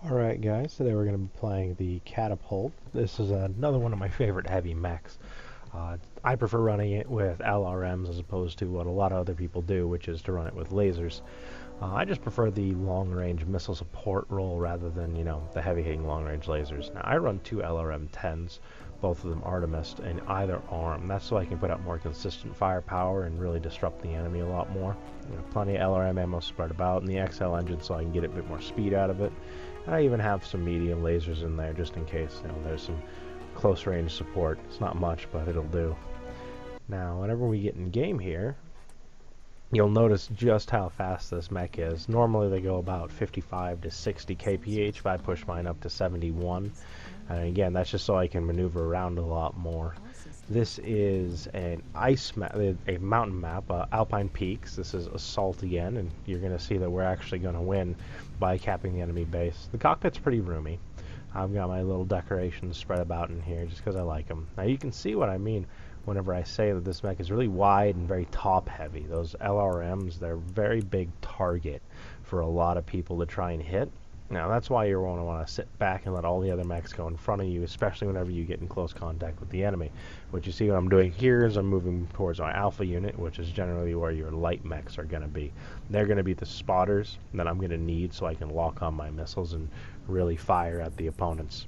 Alright guys, today we're going to be playing the Catapult. This is another one of my favorite heavy mechs. I prefer running it with LRMs as opposed to what a lot of other people do, which is to run it with lasers. I just prefer the long-range missile support role rather than, the heavy-hitting long-range lasers. Now, I run two LRM-10s, both of them Artemis, in either arm. That's so I can put out more consistent firepower and really disrupt the enemy a lot more. Plenty of LRM ammo spread about, and the XL engine so I can get a bit more speed out of it. And I even have some medium lasers in there just in case, there's some close range support. It's not much, but it'll do. Now, whenever we get in game here, you'll notice just how fast this mech is. Normally they go about 55 to 60 kph, if I push mine up to 71. And again, that's just so I can maneuver around a lot more. This is an ice map, a mountain map, Alpine Peaks. This is Assault again, and you're going to see that we're actually going to win by capping the enemy base. The cockpit's pretty roomy. I've got my little decorations spread about in here just because I like them. Now you can see what I mean whenever I say that this mech is really wide and very top heavy. Those LRMs, they're a very big target for a lot of people to try and hit. Now that's why you're going to want to sit back and let all the other mechs go in front of you, especially whenever you get in close contact with the enemy. What you see what I'm doing here is I'm moving towards my alpha unit, which is generally where your light mechs are going to be. They're going to be the spotters that I'm going to need so I can lock on my missiles and really fire at the opponents.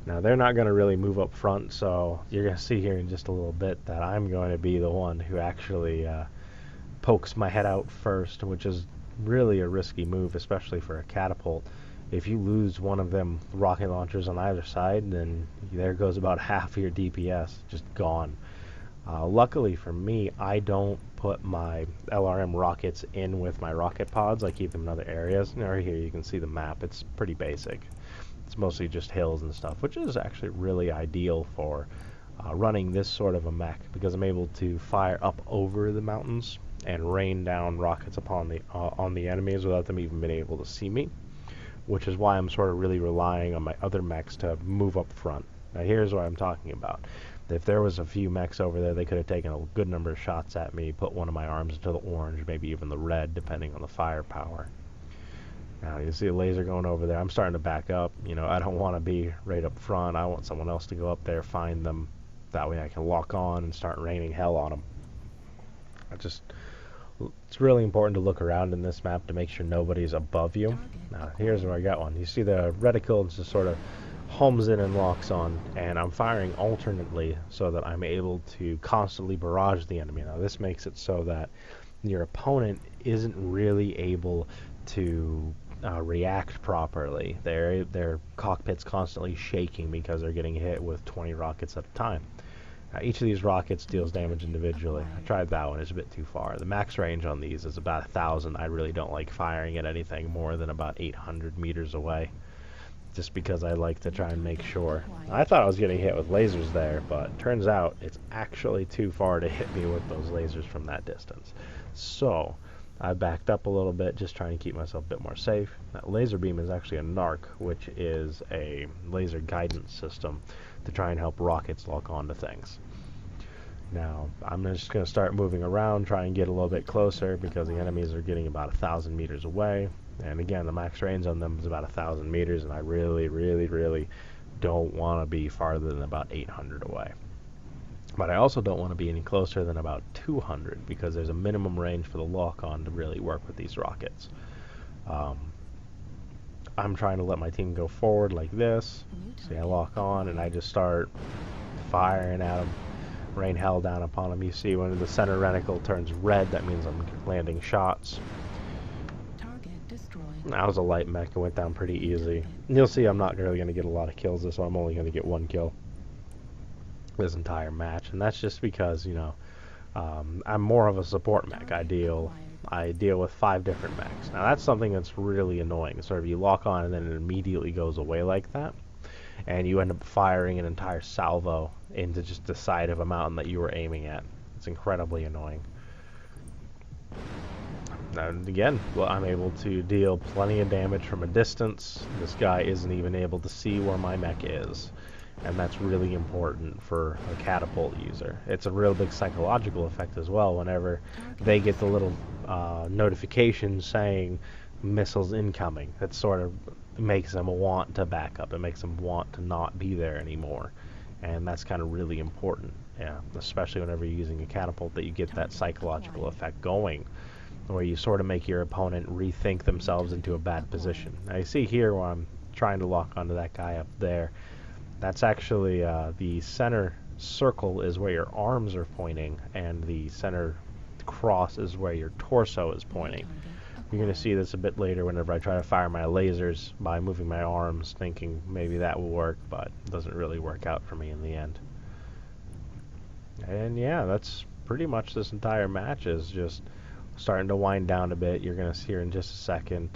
Now they're not going to really move up front, so you're going to see here in just a little bit that I'm going to be the one who actually pokes my head out first, which is really a risky move, especially for a catapult. If you lose one of them rocket launchers on either side, then there goes about half of your DPS, just gone. Luckily for me, I don't put my LRM rockets in with my rocket pods. I keep them in other areas. Now right here you can see the map. It's pretty basic. It's mostly just hills and stuff, which is actually really ideal for running this sort of a mech because I'm able to fire up over the mountains and rain down rockets upon the on the enemies without them even being able to see me, which is why I'm sort of really relying on my other mechs to move up front. Now here's what I'm talking about. If there was a few mechs over there, they could have taken a good number of shots at me, put one of my arms into the orange, maybe even the red, depending on the firepower. Now you see a laser going over there. I'm starting to back up. I don't want to be right up front. I want someone else to go up there, find them. That way I can lock on and start raining hell on them. It's really important to look around in this map to make sure nobody's above you. Now, here's where I got one. You see the reticle just sort of homes in and locks on, and I'm firing alternately so that I'm able to constantly barrage the enemy. Now, this makes it so that your opponent isn't really able to react properly. Their cockpit's constantly shaking because they're getting hit with 20 rockets at a time. Each of these rockets deals damage individually. I tried that one, it's a bit too far. The max range on these is about 1,000. I really don't like firing at anything more than about 800 meters away, just because I like to try and make sure. I thought I was getting hit with lasers there, but turns out it's actually too far to hit me with those lasers from that distance. So I backed up a little bit, just trying to keep myself a bit more safe. That laser beam is actually a NARC, which is a laser guidance system to try and help rockets lock onto things. Now, I'm just going to start moving around, try and get a little bit closer because the enemies are getting about 1,000 meters away. And again, the max range on them is about 1,000 meters, and I really, really, really don't want to be farther than about 800 away. But I also don't want to be any closer than about 200 because there's a minimum range for the lock-on to really work with these rockets. I'm trying to let my team go forward like this. See, I lock on and I just start firing at them, rain hell down upon them. You see when the center reticle turns red, that means I'm landing shots. That was a light mech, it went down pretty easy. And you'll see I'm not really going to get a lot of kills this one. I'm only going to get one kill this entire match, and that's just because, I'm more of a support mech. I deal with 5 different mechs. Now that's something that's really annoying. Sort of you lock on and then it immediately goes away like that, and you end up firing an entire salvo into just the side of a mountain that you were aiming at. It's incredibly annoying. And again, well, I'm able to deal plenty of damage from a distance. This guy isn't even able to see where my mech is, and that's really important for a catapult user. It's a real big psychological effect as well whenever they get the little notification saying missiles incoming. That sort of makes them want to back up. It makes them want to not be there anymore. And that's kind of really important, yeah, especially whenever you're using a catapult, that you get that psychological effect going, where you sort of make your opponent rethink themselves into a bad position. Now you see here where I'm trying to lock onto that guy up there. That's actually the center circle is where your arms are pointing, and the center cross is where your torso is pointing. You're going to see this a bit later whenever I try to fire my lasers by moving my arms, thinking maybe that will work, but it doesn't really work out for me in the end. And yeah, that's pretty much this entire match, is just starting to wind down a bit. You're going to see here in just a second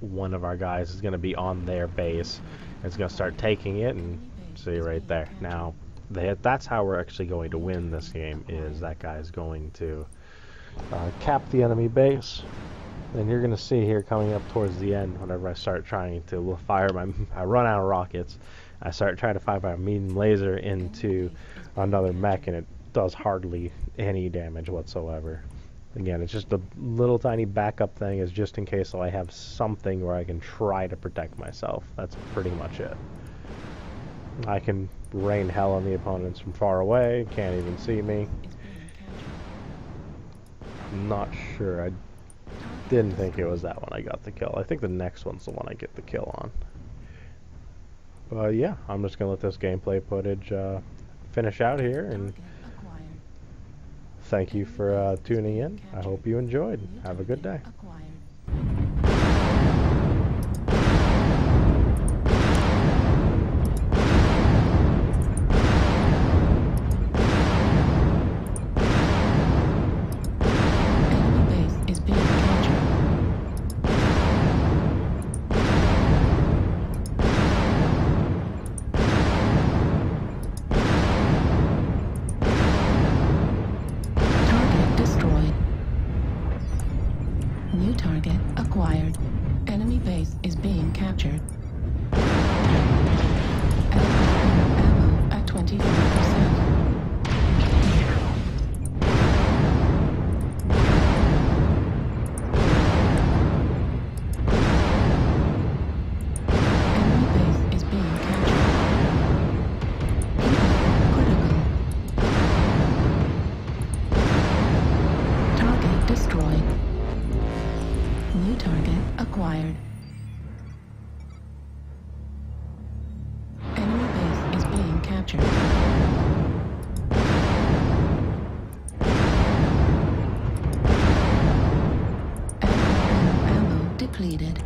one of our guys is going to be on their base. It's going to start taking it, and see right there. Now, that's how we're actually going to win this game, is that guy's going to cap the enemy base. And you're going to see here coming up towards the end, whenever I start trying to fire I run out of rockets, I start trying to fire my medium laser into another mech, and it does hardly any damage whatsoever. Again, it's just a little tiny backup thing, is just in case I have something where I can try to protect myself. That's pretty much it. I can rain hell on the opponents from far away, can't even see me. I'm not sure. I didn't think it was that one I got the kill. I think the next one's the one I get the kill on. But yeah, I'm just going to let this gameplay footage finish out here, and thank you for tuning in. I hope you enjoyed. Have a good day. New target acquired. Enemy base is being captured. Ammo at 25%. New target acquired. Enemy base is being captured. Ammo depleted.